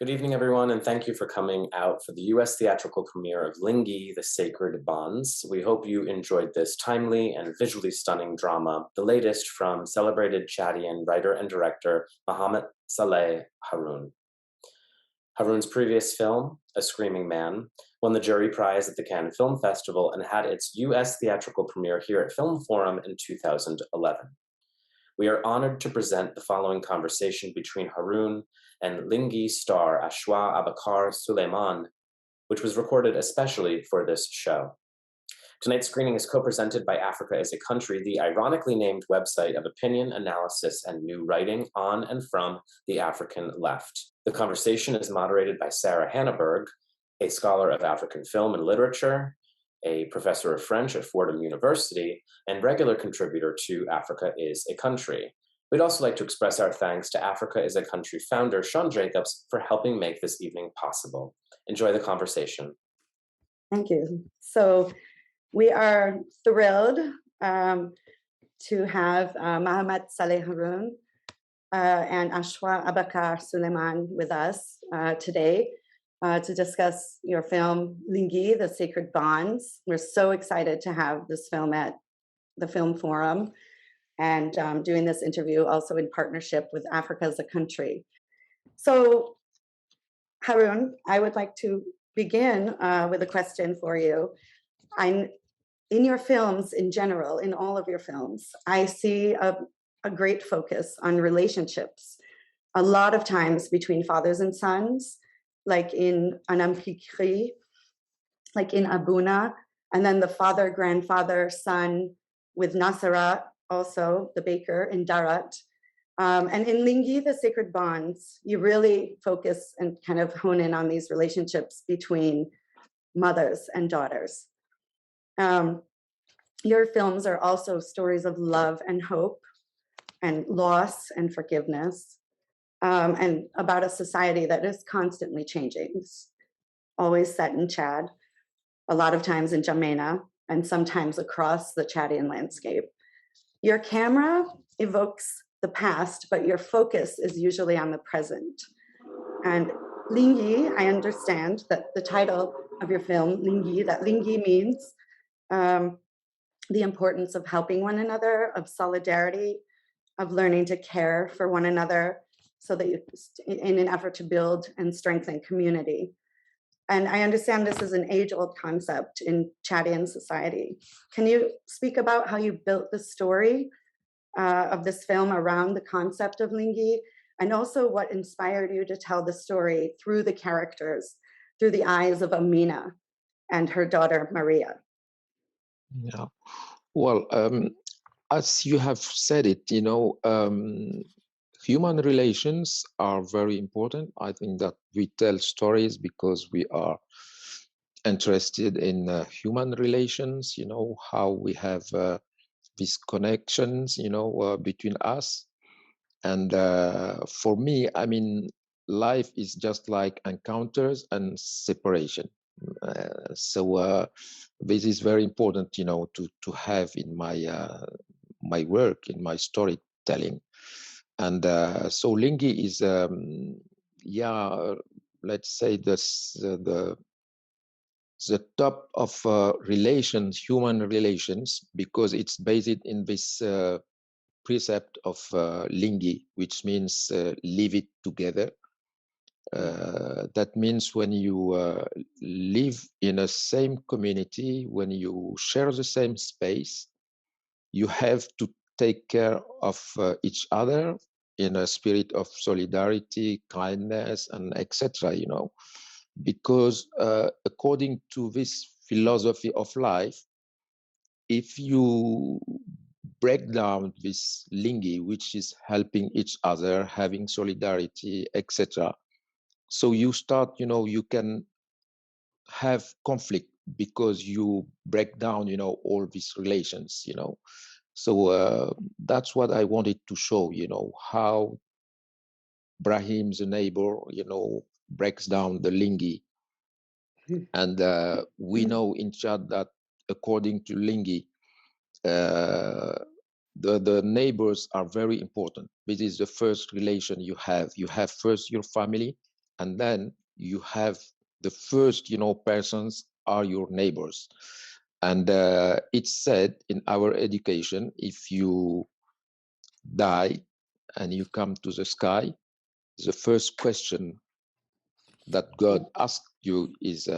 Good evening, everyone, and thank you for coming out for the US theatrical premiere of Lingui, The Sacred Bonds. We hope you enjoyed this timely and visually stunning drama, the latest from celebrated Chadian writer and director Mahamat-Saleh Haroun. Haroun's previous film, A Screaming Man, won the jury prize at the Cannes Film Festival and had its US theatrical premiere here at Film Forum in 2011. We are honored to present the following conversation between Haroun and Lingui star Achouackh Abakar Souleymane, which was recorded especially for this show. Tonight's screening is co-presented by Africa as a Country, the ironically named website of opinion, analysis, and new writing on and from the African left. The conversation is moderated by Sarah Hanneberg, a scholar of African film and literature, a professor of French at Fordham University, and regular contributor to Africa is a Country. We'd also like to express our thanks to Africa is a Country founder Sean Jacobs for helping make this evening possible. Enjoy the conversation. Thank you. So we are thrilled to have Mahamat-Saleh Haroun and Achouackh Abakar Souleymane with us today to discuss your film, Lingui, The Sacred Bonds. We're so excited to have this film at the Film Forum and doing this interview also in partnership with Africa as a Country. So, Haroun, I would like to begin with a question for you. In your films in general, in all of your films, I see a great focus on relationships, a lot of times between fathers and sons, like in Anampikri, like in Abuna, and then the father, grandfather, son with Nasara, also the baker in Darat. And in Lingui, The Sacred Bonds, you really focus and kind of hone in on these relationships between mothers and daughters. Your films are also stories of love and hope and loss and forgiveness, and about a society that is constantly changing. It's always set in Chad, a lot of times in Jamena, and sometimes across the Chadian landscape. Your camera evokes the past, but your focus is usually on the present. And Lingui, I understand that the title of your film, Lingui, that Lingui means the importance of helping one another, of solidarity, of learning to care for one another, so that you, in an effort to build and strengthen community. And I understand this is an age-old concept in Chadian society. Can you speak about how you built the story of this film around the concept of Lingui, and also what inspired you to tell the story through the characters, through the eyes of Amina and her daughter Maria? Yeah, well, as you have said it, human relations are very important. I think that we tell stories because we are interested in human relations, how we have these connections, between us. And for me, I mean, life is just like encounters and separation. So this is very important, to have in my work, in my storytelling. And so Lingui is, let's say the top of relations, human relations, because it's based in this precept of Lingui, which means live it together. That means when you live in a same community, when you share the same space, you have to take care of each other in a spirit of solidarity, kindness, and etc. Because according to this philosophy of life, if you break down this Lingui, which is helping each other, having solidarity, etc., so you start, you can have conflict because you break down, all these relations, So that's what I wanted to show, how Brahim, the neighbor, breaks down the Lingui. And we know in Chad that according to Lingui, the neighbors are very important. This is the first relation you have. You have first your family, and then you have the first, persons are your neighbors. And it's said in our education, if you die and you come to the sky, the first question that God asks you is,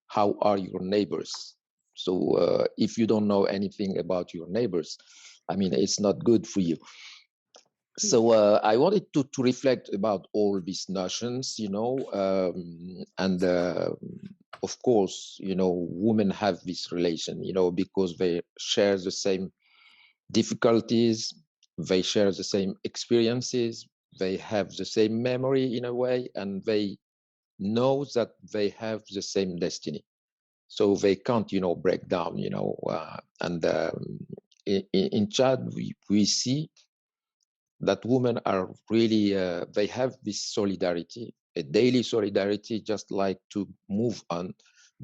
how are your neighbors? So if you don't know anything about your neighbors, I mean, it's not good for you. So I wanted to reflect about all these notions, and of course, women have this relation, because they share the same difficulties, they share the same experiences, they have the same memory in a way, and they know that they have the same destiny. So they can't, break down, and in Chad, we see that women are really, they have this solidarity, a daily solidarity, just like to move on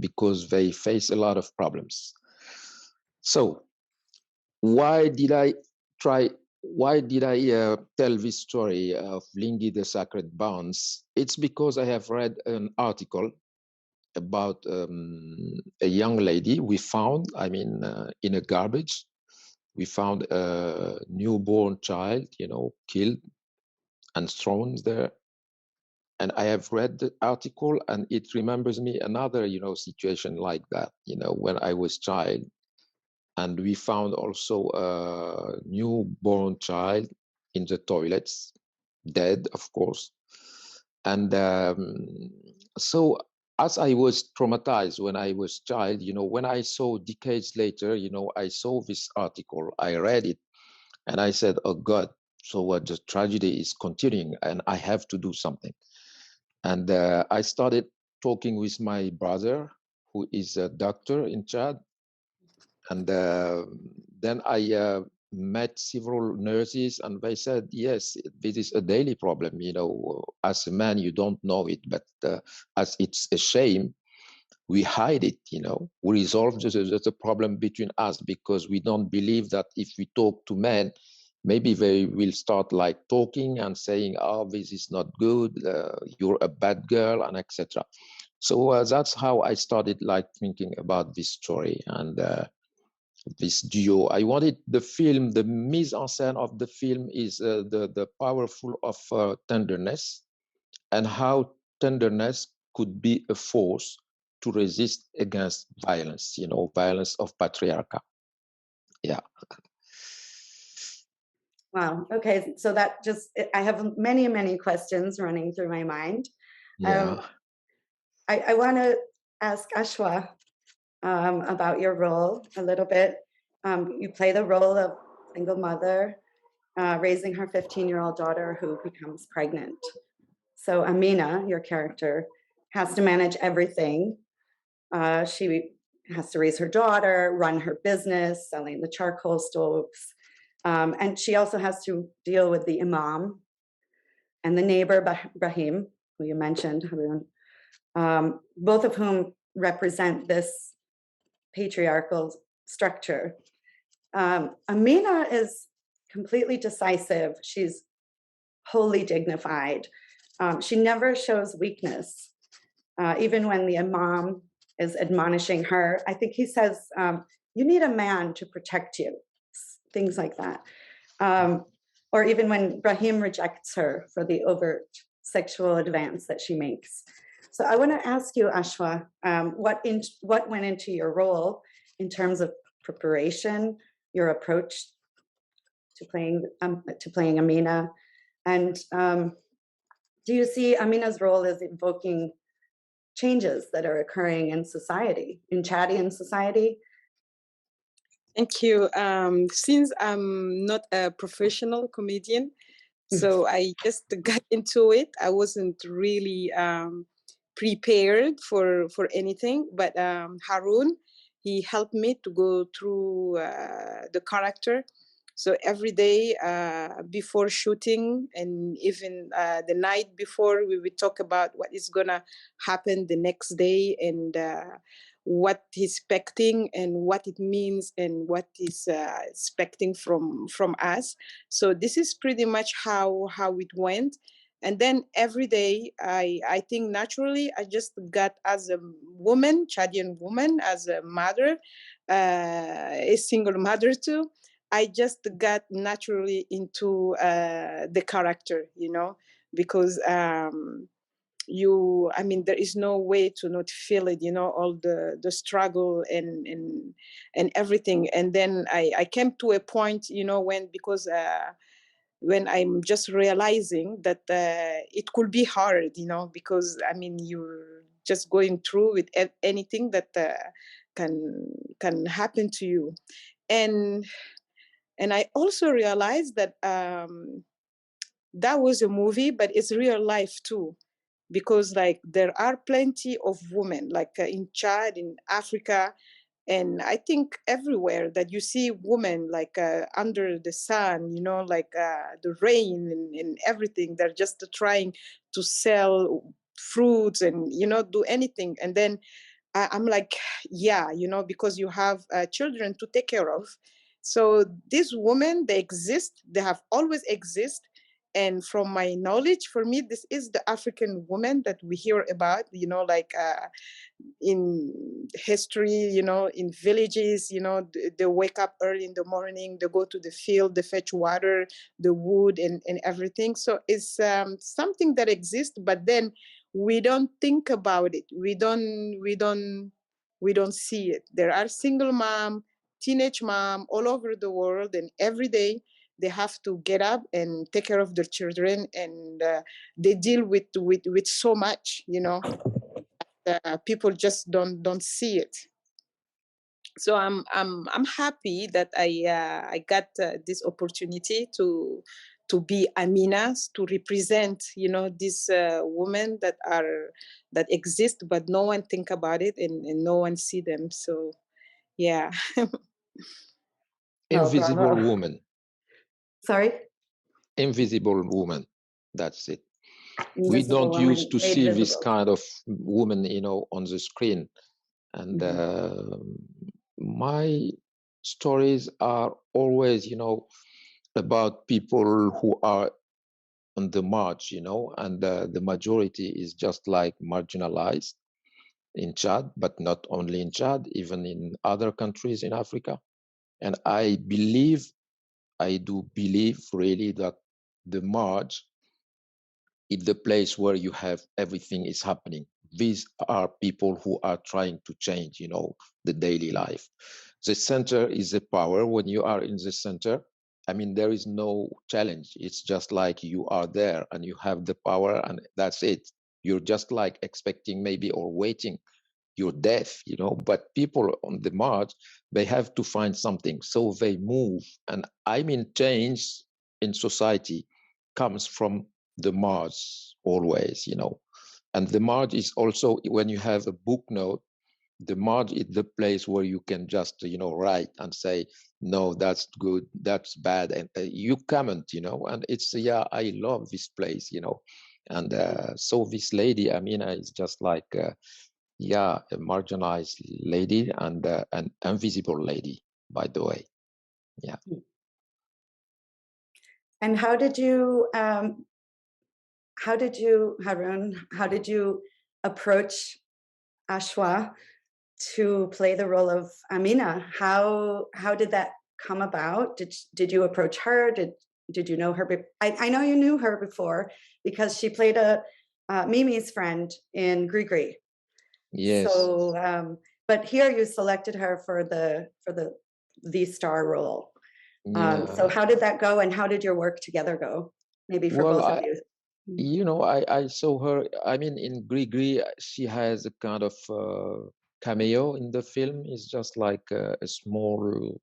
because they face a lot of problems. So why did I tell this story of Lingui, the Sacred Bonds? It's because I have read an article about a young lady we found, in a garbage. We found a newborn child, killed and thrown there. And I have read the article, and it remembers me another, situation like that, when I was child. And we found also a newborn child in the toilets, dead, of course. And so as I was traumatized when I was child, when I saw decades later, I saw this article, I read it, and I said, oh God, so what, the tragedy is continuing and I have to do something. And I started talking with my brother, who is a doctor in Chad. And then I met several nurses, and they said, yes, this is a daily problem. As a man, you don't know it, but as it's a shame, we hide it. We resolve the problem between us because we don't believe that if we talk to men, maybe they will start like talking and saying, oh, this is not good, you're a bad girl, and etc. So that's how I started like thinking about this story and this duo. I wanted the film, the mise en scène of the film is the powerful of tenderness, and how tenderness could be a force to resist against violence, violence of patriarchy. Yeah. Wow. Okay. So that just, I have many, many questions running through my mind. Yeah. I want to ask Achouackh about your role a little bit. You play the role of single mother raising her 15-year-old daughter who becomes pregnant. So Amina, your character, has to manage everything. She has to raise her daughter, run her business, selling the charcoal stoves. And she also has to deal with the imam and the neighbor, Brahim, who you mentioned, Haroun, both of whom represent this patriarchal structure. Amina is completely decisive. She's wholly dignified. She never shows weakness. Even when the imam is admonishing her, I think he says, you need a man to protect you, things like that. Or even when Brahim rejects her for the overt sexual advance that she makes. So I want to ask you, Achouackh, what went into your role in terms of preparation, your approach to playing Amina, and do you see Amina's role as evoking changes that are occurring in society, in Chadian society? Thank you. Since I'm not a professional comedian, so I just got into it. I wasn't really prepared for anything, but Haroun, he helped me to go through the character. So every day before shooting, and even the night before, we would talk about what is gonna happen the next day, and what he's expecting and what it means and what he's expecting from us. So this is pretty much how it went. And then every day, I think naturally, I just got as a woman, Chadian woman, as a mother, a single mother too. I just got naturally into the character, because I mean, there is no way to not feel it, all the struggle and everything. And then I came to a point, when I'm just realizing that it could be hard, because I mean, you're just going through with anything that can happen to you. And I also realized that that was a movie, but it's real life too, because like there are plenty of women like in Chad, in Africa, and I think everywhere that you see women like under the sun, like the rain and everything. They're just trying to sell fruits and do anything. And then I'm like, yeah, because you have children to take care of. So these women, they exist. They have always existed. And from my knowledge, for me, this is the African woman that we hear about, like in history, in villages, they wake up early in the morning, they go to the field, they fetch water, the wood and everything. So it's something that exists, but then we don't think about it. We don't see it. There are single mom, teenage mom all over the world, and every day they have to get up and take care of their children, and they deal with so much, people just don't see it. So I'm happy that I got this opportunity to be Aminas, to represent these women that exist, but no one think about it, and no one see them. So yeah. Invisible woman. Sorry? Invisible woman. That's it. Invisible we don't woman used to made see visible. this kind of woman, on the screen. And my stories are always, about people who are on the march, and the majority is just like marginalized in Chad, but not only in Chad, even in other countries in Africa. And I do believe really that the march is the place where you have everything is happening. These are people who are trying to change, the daily life. The center is the power. When you are in the center, I mean, there is no challenge. It's just like you are there and you have the power, and that's it. You're just like expecting maybe or waiting your death, but people on the march, they have to find something. So they move. And I mean, change in society comes from the march always, And the march is also, when you have a book note, the march is the place where you can just, write and say, no, that's good, that's bad. And you comment, and it's, yeah, I love this place, And so this lady, Amina, is just like, yeah, a marginalized lady and an invisible lady, by the way. Yeah. And how did you, Haroun, how did you approach Achouackh to play the role of Amina? How did that come about? Did you approach her? Did you know her? I know you knew her before because she played Mimi's friend in Grigri. Yes. So, but here you selected her for the star role. Yeah. So how did that go, and how did your work together go? Maybe for both of you. I saw her. I mean, in Grigri, she has a kind of cameo in the film. It's just like a small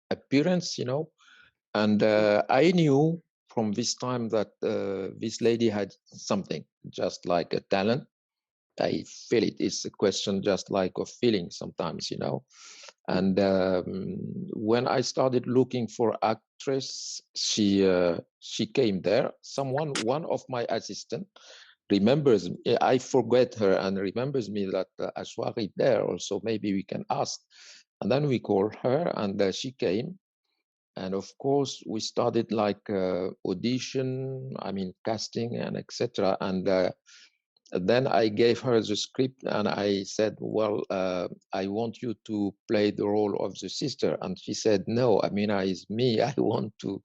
appearance, And I knew from this time that this lady had something, just like a talent. I feel it. It's a question just like of feeling sometimes, And when I started looking for actress, she came there. One of my assistant remembers. I forget her and remembers me that Achouackh is there. Also, maybe we can ask. And then we called her, and she came. And of course, we started like audition, I mean, casting and etc. And then I gave her the script and I said, well, I want you to play the role of the sister. And she said, no, Amina is me. I want to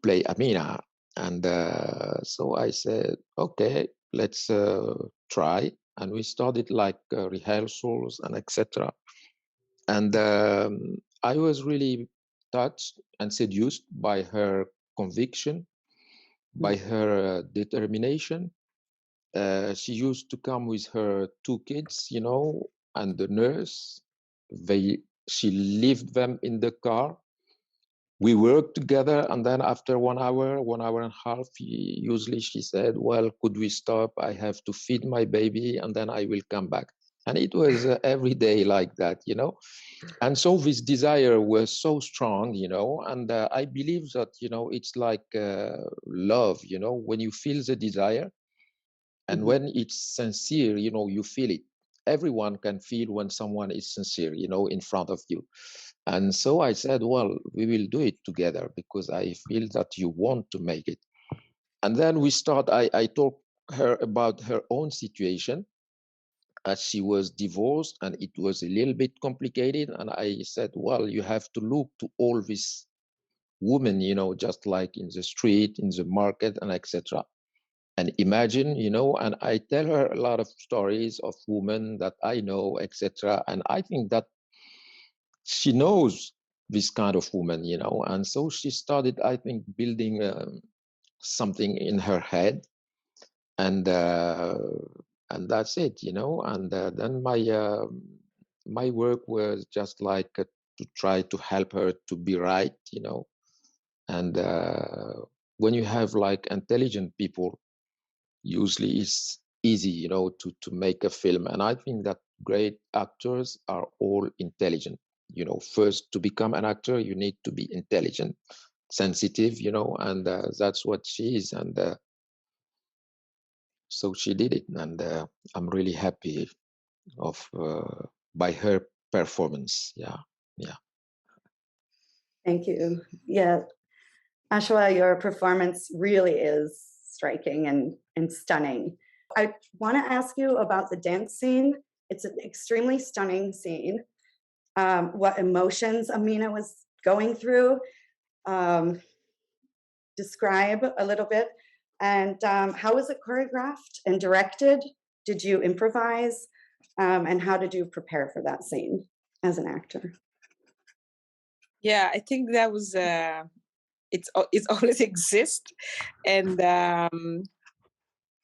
play Amina. And so I said, okay, let's try. And we started like rehearsals and etc. And I was really touched and seduced by her conviction, by her determination. She used to come with her two kids, you know, and the nurse. She left them in the car. We worked together, and then after 1 hour and a half, usually she said, well, could we stop? I have to feed my baby, and then I will come back. And it was every day like that, you know. And so this desire was so strong, you know, and I believe that, you know, it's like love, you know, when you feel the desire and when it's sincere, you know, you feel it. Everyone can feel when someone is sincere, you know, in front of you. And so I said, well, we will do it together because I feel that you want to make it. And then I told her about her own situation as she was divorced and it was a little bit complicated. And I said, well, you have to look to all these women, you know, just like in the street, in the market and etc. And imagine, you know, and I tell her a lot of stories of women that I know, etc. And I think that she knows this kind of woman, you know, and so she started, I think, building something in her head, and that's it, you know. And then my work was just like to try to help her to be right, you know. And when you have like intelligent people, usually it's easy, you know, to make a film. And I think that great actors are all intelligent. You know, first to become an actor, you need to be intelligent, sensitive, you know, and that's what she is. And so she did it, and I'm really happy of by her performance. Yeah, yeah. Thank you. Yeah, Achouackh, your performance really is striking and stunning. I want to ask you about the dance scene. It's an extremely stunning scene. What emotions Amina was going through. Describe a little bit. And how was it choreographed and directed? Did you improvise? And how did you prepare for that scene as an actor? Yeah, I think that was it's always exist, and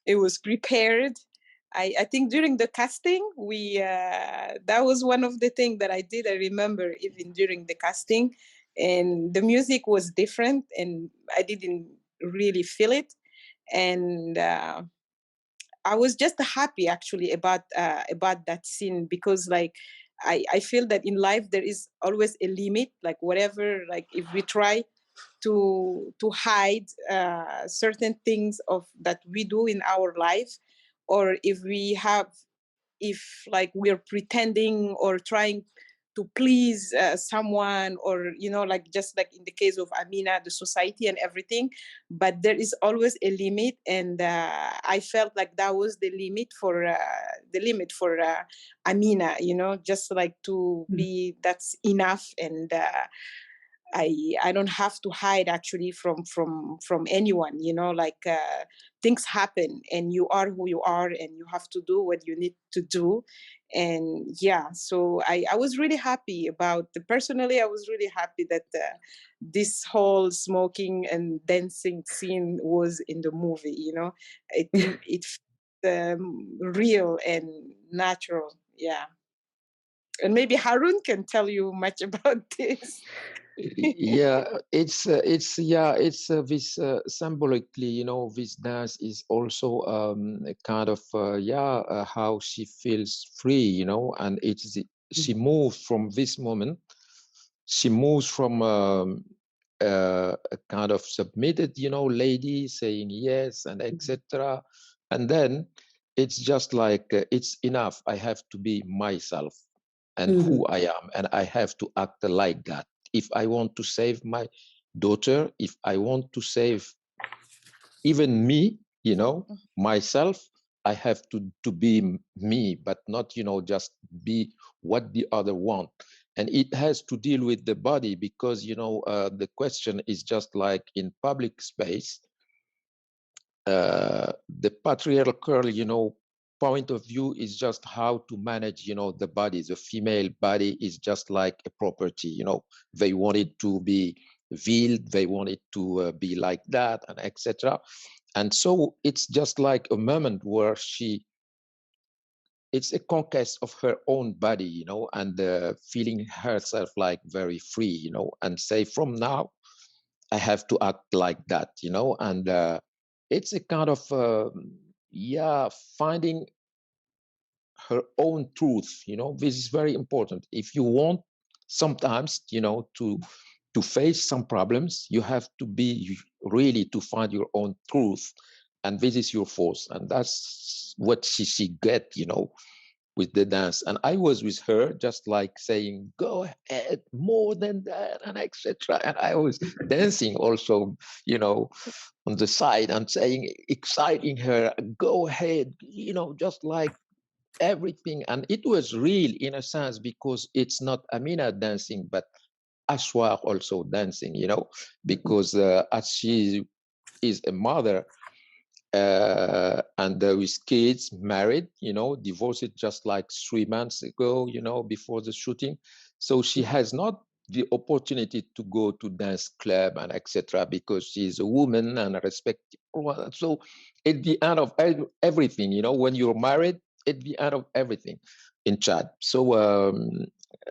it was prepared. I think during the casting, we that was one of the things that I did. I remember even during the casting, and the music was different, and I didn't really feel it, and I was just happy actually about that scene, because like I feel that in life there is always a limit. Like whatever, like if we try to hide certain things of that we do in our life, or if like we're pretending or trying to please someone, or like just like in the case of Amina, the society and everything, but there is always a limit, and I felt like that was the limit for Amina, just like to be, that's enough, and I don't have to hide actually from anyone, like things happen and you are who you are and you have to do what you need to do. And yeah, so I was really happy personally, I was really happy that this whole smoking and dancing scene was in the movie, I think it's real and natural. Yeah. And maybe Haroun can tell you much about this. Yeah, it's this symbolically, this dance is also a kind of how she feels free, and she moves from this moment. She moves from a kind of submitted, lady saying yes and etc. And then it's just like it's enough. I have to be myself and who I am, and I have to act like that, if I want to save my daughter, if I want to save even me, you know, myself, I have to be me, but not, you know, just be what the other want. And it has to deal with the body because, you know, the question is just like in public space, the patriarchal, you know, point of view is just how to manage, you know, the body. The female body is just like a property, you know, they want it to be veiled, they want it to be like that, and etc. And so it's just like a moment where it's a conquest of her own body, you know, and feeling herself like very free, you know, and say from now, I have to act like that, you know, and it's a kind of, yeah, finding her own truth, you know, this is very important. If you want sometimes, you know, to face some problems, you have to be really to find your own truth. And this is your force. And that's what she get, you know, with the dance. And I was with her just like saying, go ahead, more than that, and etc. And I was dancing also, you know, on the side and saying, exciting her, go ahead, you know, just like everything. And it was real in a sense because it's not Amina dancing, but Achouackh also dancing, you know, because as she is a mother, and with kids, married, you know, divorced just like 3 months ago, you know, before the shooting. So she has not the opportunity to go to dance club and etc. because she's a woman and respect. So at the end of everything, you know, when you're married, at the end of everything in Chad. So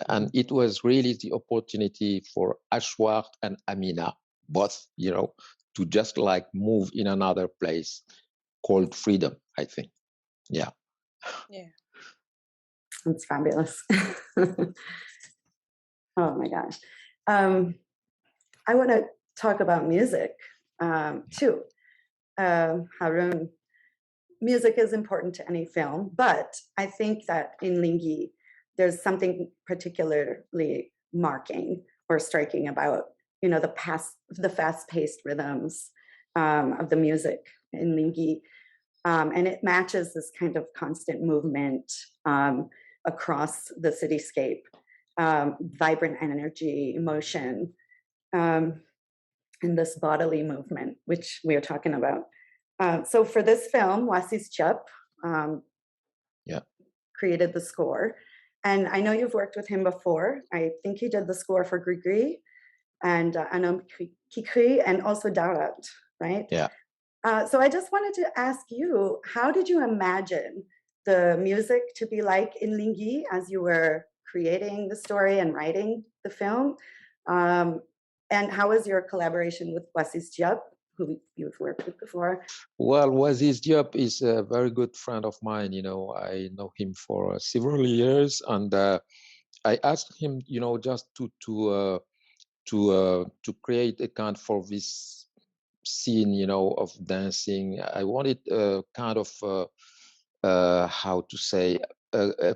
and it was really the opportunity for Achouackh and Amina, both, you know, to just like move in another place called freedom, I think. Yeah. Yeah. That's fabulous. Oh my gosh. I want to talk about music too. Haroun, music is important to any film, but I think that in Lingui, there's something particularly marking or striking about, you know, the fast-paced rhythms of the music in Lingui. And it matches this kind of constant movement across the cityscape, vibrant energy, emotion, and this bodily movement, which we are talking about. So for this film, Wasis Diop created the score. And I know you've worked with him before. I think he did the score for Grigri and Anom Kikri and also Darat, right? Yeah. So I just wanted to ask you, how did you imagine the music to be like in Lingui as you were creating the story and writing the film? And how was your collaboration with Wasis Diop, who you've worked with before? Well, Wasis Diop is a very good friend of mine. You know, I know him for several years, and I asked him, you know, just to create a kind for this scene, you know, of dancing. I wanted a kind of how to say a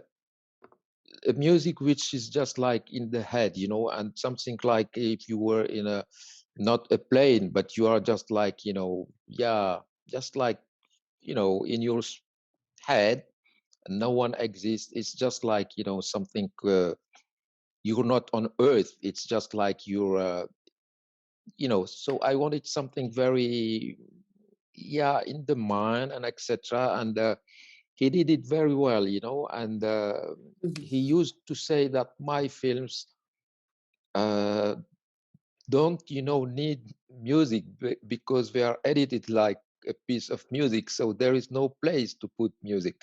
music which is just like in the head, you know, and something like if you were in a not a plane, but you are just like, you know, yeah, just like, you know, in your head, no one exists. It's just like, you know, something you're not on earth. It's just like you're you know. So I wanted something very, yeah, in the mind and etc. And he did it very well, you know. And he used to say that my films don't, you know, need music because they are edited like a piece of music, so there is no place to put music.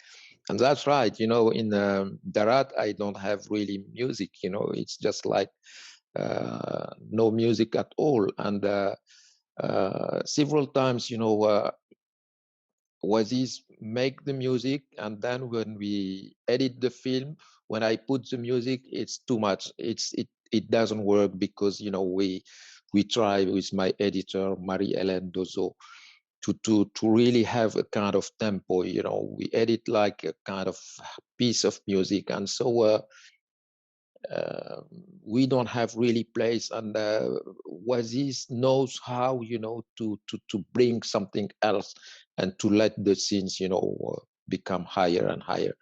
And that's right, you know. In Darat, I don't have really music, you know. It's just like no music at all. And several times, you know, Wasis make the music, and then when we edit the film, when I put the music, it's too much. It doesn't work because, you know, we try with my editor Marie-Hélène Dozo to really have a kind of tempo. You know, we edit like a kind of piece of music, and so we don't have really place, and Waziz knows how, to bring something else and to let the scenes, become higher and higher.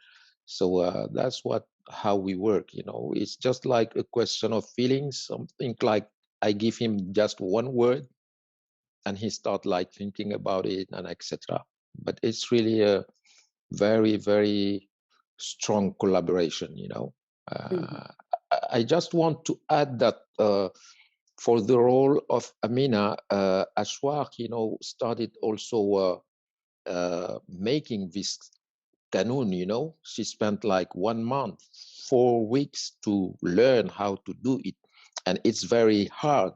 So that's how we work. It's just like a question of feelings, something like I give him just one word and he start like thinking about it and etc. But it's really a very, very strong collaboration. I just want to add that for the role of Amina, Achouackh, started also making this Qanun. She spent like 1 month, 4 weeks to learn how to do it. And it's very hard,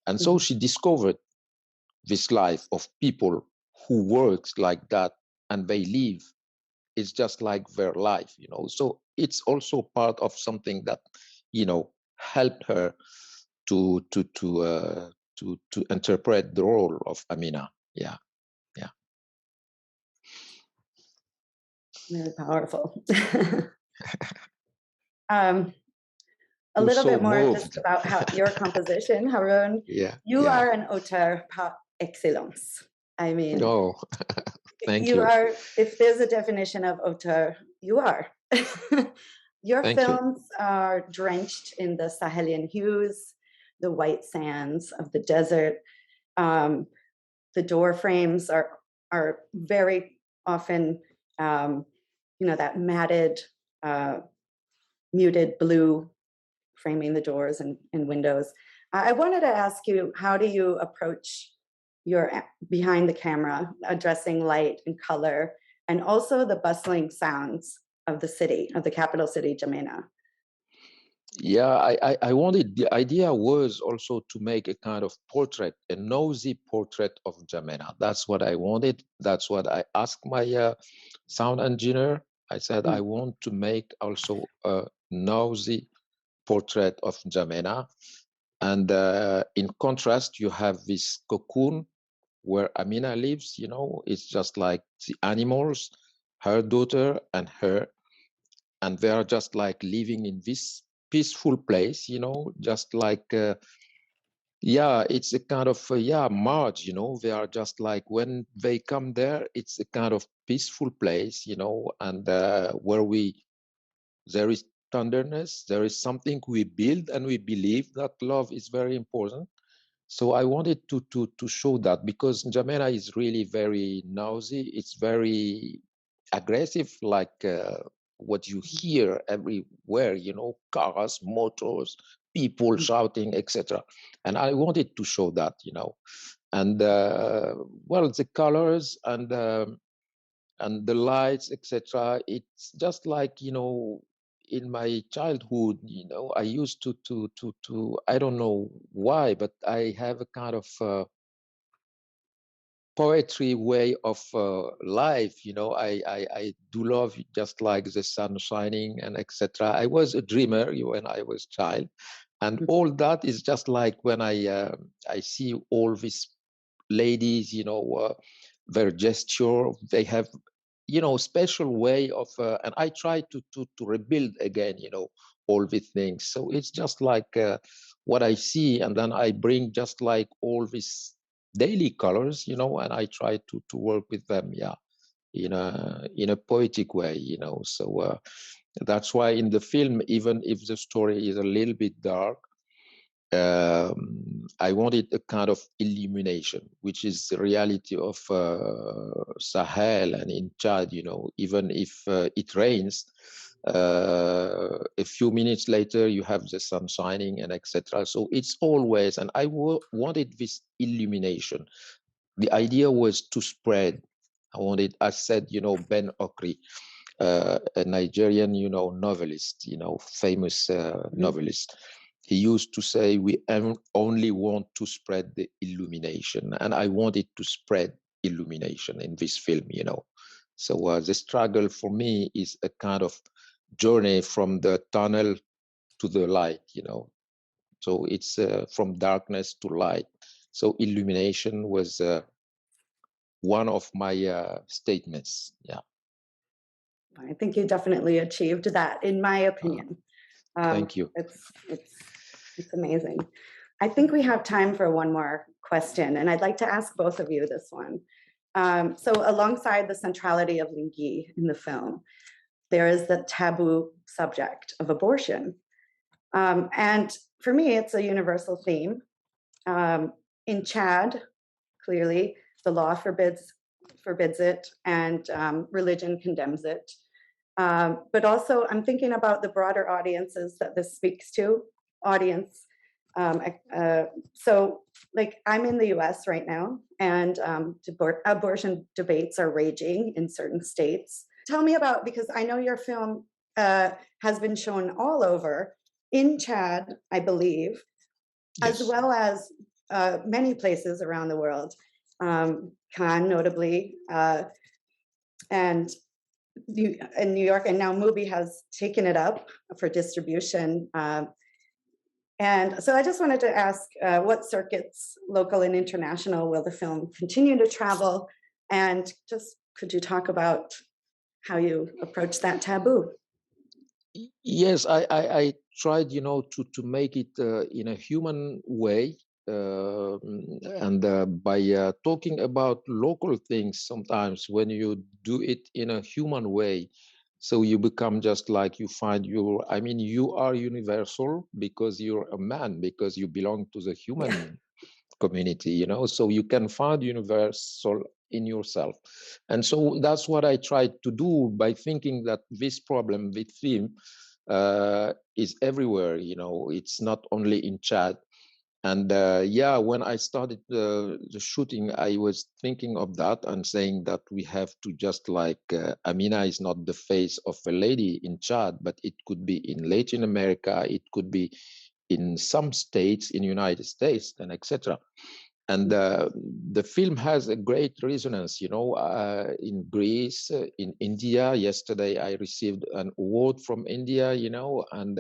And so she discovered this life of people who works like that and they live. It's just like their life, So it's also part of something that, helped her to interpret the role of Amina. Yeah. Very powerful. A We're little so bit more moved. just about how your composition, Haroun. You Yeah. are an auteur par excellence. I mean, Oh, thank you. are, if there's a definition of auteur, you are. Your Thank films are drenched in the Sahelian hues, the white sands of the desert. The door frames are very often, that matted, muted blue framing the doors and windows. I wanted to ask you, how do you approach your behind the camera, addressing light and color, and also the bustling sounds of the city, of the capital city, N'Djamena? Yeah, I wanted, the idea was also to make a kind of portrait, a nosy portrait of N'Djamena. That's what I wanted. That's what I asked my sound engineer. I said, I want to make also a nosy portrait of N'Djamena. And in contrast, you have this cocoon where Amina lives, it's just like the animals, her daughter and her, and they are just like living in this peaceful place, just like, it's a kind of, March, they are just like, when they come there, it's a kind of peaceful place, and where there is tenderness, there is something we build, and we believe that love is very important. So I wanted to show that, because N'Djamena is really very noisy. It's very aggressive, like what you hear everywhere, cars, motors, people shouting, etc. And I wanted to show that, And well, the colors and the lights, etc. It's just like, in my childhood, I used to I don't know why, but I have a kind of poetry way of life. I do love just like the sun shining and etc. I was a dreamer when I was child, and all that is just like when I see all these ladies, their gesture, they have special way of, and I try to rebuild again, all these things. So it's just like what I see, and then I bring just like all these daily colors, and I try to work with them, in a poetic way, So that's why in the film, even if the story is a little bit dark, I wanted a kind of illumination, which is the reality of Sahel and in Chad. Even if it rains, a few minutes later you have the sun shining and etc. So it's always, and I wanted this illumination. The idea was to spread. I wanted, I said, Ben Okri, a Nigerian, novelist, famous novelist. He used to say, we only want to spread the illumination. And I wanted to spread illumination in this film, So the struggle for me is a kind of journey from the tunnel to the light, So it's from darkness to light. So illumination was one of my statements. Yeah. I think you definitely achieved that, in my opinion. Thank you. It's amazing. I think we have time for one more question, and I'd like to ask both of you this one. So alongside the centrality of Lingui in the film, there is the taboo subject of abortion. And for me, it's a universal theme. In Chad, clearly, the law forbids it, and religion condemns it. But also, I'm thinking about the broader audiences that this speaks to, audience. So, like, I'm in the US right now, and abortion debates are raging in certain states. Tell me about, because I know your film has been shown all over, in Chad, I believe, Yes. as well as many places around the world, Cannes notably, and in New York, and now Mubi has taken it up for distribution. And so I just wanted to ask what circuits, local and international, will the film continue to travel? And just could you talk about how you approach that taboo? Yes, I tried, to make it in a human way, and by talking about local things. Sometimes when you do it in a human way, so you become just like you find I mean, you are universal because you're a man, because you belong to the human community, so you can find universal in yourself. And so that's what I tried to do by thinking that this problem, this theme, is everywhere. It's not only in Chad. And yeah, when I started the shooting, I was thinking of that and saying that we have to just like, Amina is not the face of a lady in Chad, but it could be in Latin America, it could be in some states in United States, and etc. And the film has a great resonance, in Greece, in India. Yesterday, I received an award from India, and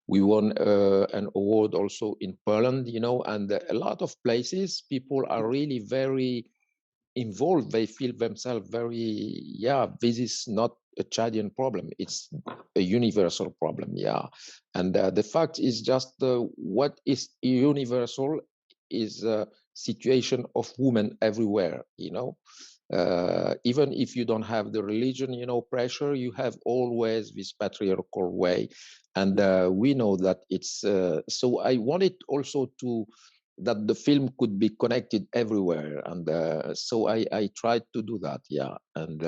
we won an award also in Poland, and a lot of places, people are really very involved. They feel themselves very, this is not a Chadian problem. It's a universal problem, And the fact is just what is universal is a situation of women everywhere, even if you don't have the religion, pressure, you have always this patriarchal way. And we know that it's, so I wanted also that the film could be connected everywhere. And so I tried to do that, And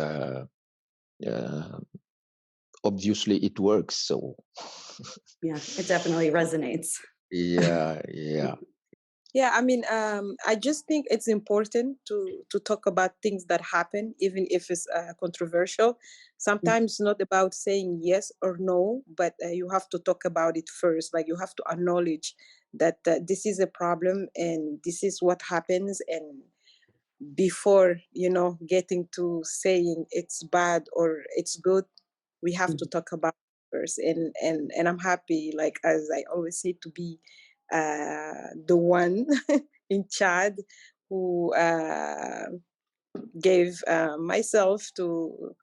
obviously it works, so. Yeah, it definitely resonates. Yeah. Yeah, I mean, I just think it's important to talk about things that happen, even if it's controversial. Sometimes not about saying yes or no, but you have to talk about it first. Like, you have to acknowledge that this is a problem and this is what happens. And before, getting to saying it's bad or it's good, we have to talk about it first. And I'm happy, like, as I always say, to be the one in Chad who gave myself to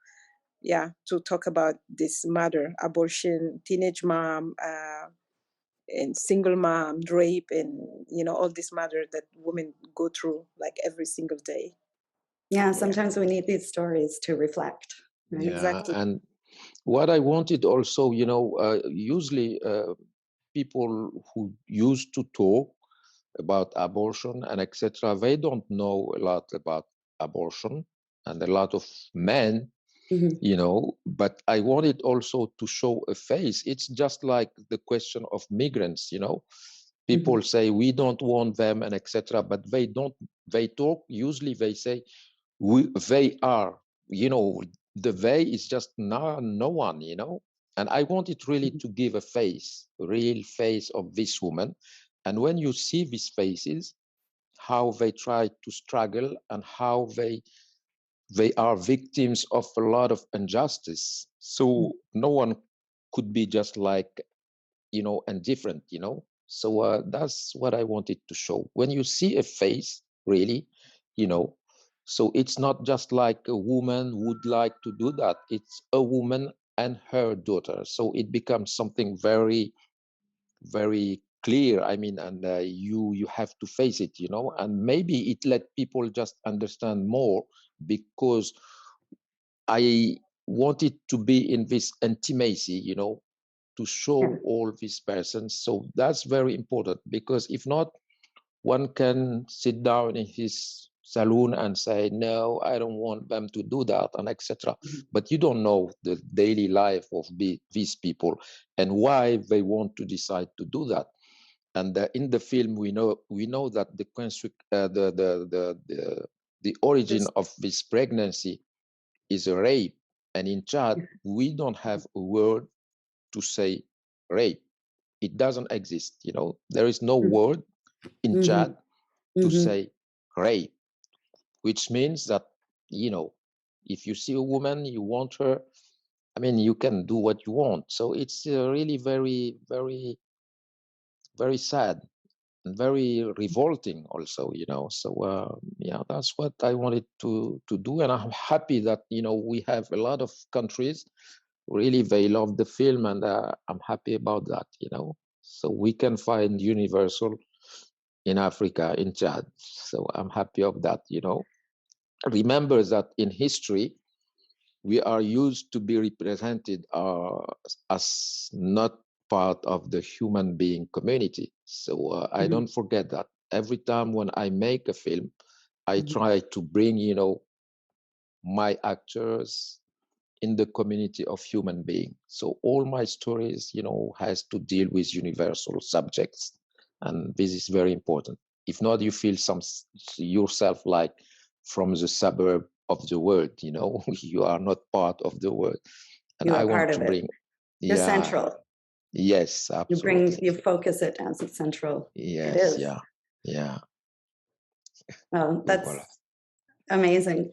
talk about this matter: abortion, teenage mom, and single mom, rape, and all this matter that women go through like every single day. Yeah, sometimes we need these stories to reflect. Right? Yeah, exactly. And what I wanted also, usually people who used to talk about abortion and etc., they don't know a lot about abortion, and a lot of men, but I wanted also to show a face. It's just like the question of migrants, people say we don't want them and etc., but they talk, usually they say they are, the they is just no one, and I wanted really to give a face, real face of this woman. And when you see these faces, how they try to struggle and how they are victims of a lot of injustice, so no one could be just like, indifferent, so that's what I wanted to show. When you see a face, really, so it's not just like a woman would like to do that. It's a woman and her daughter. So it becomes something very, very clear. I mean, and you have to face it, you know, and maybe it let people just understand more, because I wanted to be in this intimacy, you know, to Yeah. show all these persons. So that's very important, because if not, one can sit down in his saloon and say, no, I don't want them to do that, and etc. But you don't know the daily life of these people and why they want to decide to do that. And in the film, we know that the origin of this pregnancy is a rape, and in Chad we don't have a word to say rape. It doesn't exist. You know, there is no word in Chad to say rape, which means that, you know, if you see a woman, you want her, I mean, you can do what you want. So it's really very, very, very sad and very revolting also, you know. So yeah, that's what I wanted to do, and I'm happy that, you know, we have a lot of countries really they love the film, and I'm happy about that, you know. So we can find universal in Africa, in Chad. So I'm happy of that, you know. Remember that in history, we are used to be represented as not part of the human being community. So I don't forget that. Every time when I make a film, I try to bring, you know, my actors in the community of human being. So all my stories, you know, has to deal with universal subjects, and this is very important. If not, you feel yourself like from the suburb of the world, you know. You are not part of the world, and You I are want part to of it. bring, You're yeah, central. yes, absolutely, You focus it as it's central. It yes, is. yeah. Well, that's Voilà. amazing.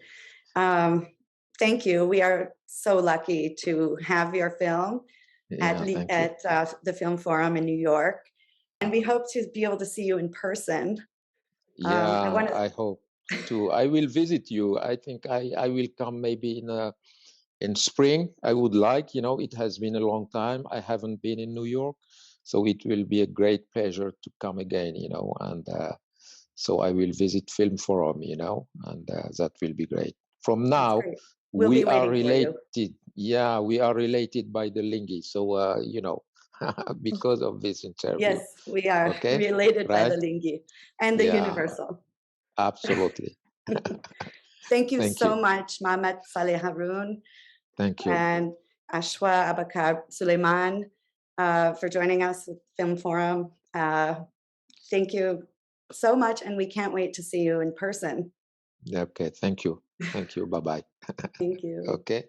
Thank you. We are so lucky to have your film Yeah, thank you. at the Film Forum in New York, and we hope to be able to see you in person. Yeah, I hope to. I will visit you. I think I will come maybe in spring. I would like, you know, it has been a long time. I haven't been in New York, so it will be a great pleasure to come again, you know. And so I will visit Film Forum, you know, and that will be great. From That's now, great. We'll we be are waiting for you. related. Yeah, we are related by the Lingui. So, you know, because of this interview. Yes, we are Okay, related by the right? Lingui and the Yeah, Universal. absolutely. Thank you Thank so you. much, Mahamat-Saleh Haroun Thank you. and Achouackh, Abakar, Souleymane, for joining us at Film Forum. Thank you so much, and we can't wait to see you in person. Okay, thank you. Thank you. Bye-bye. Thank you. Okay.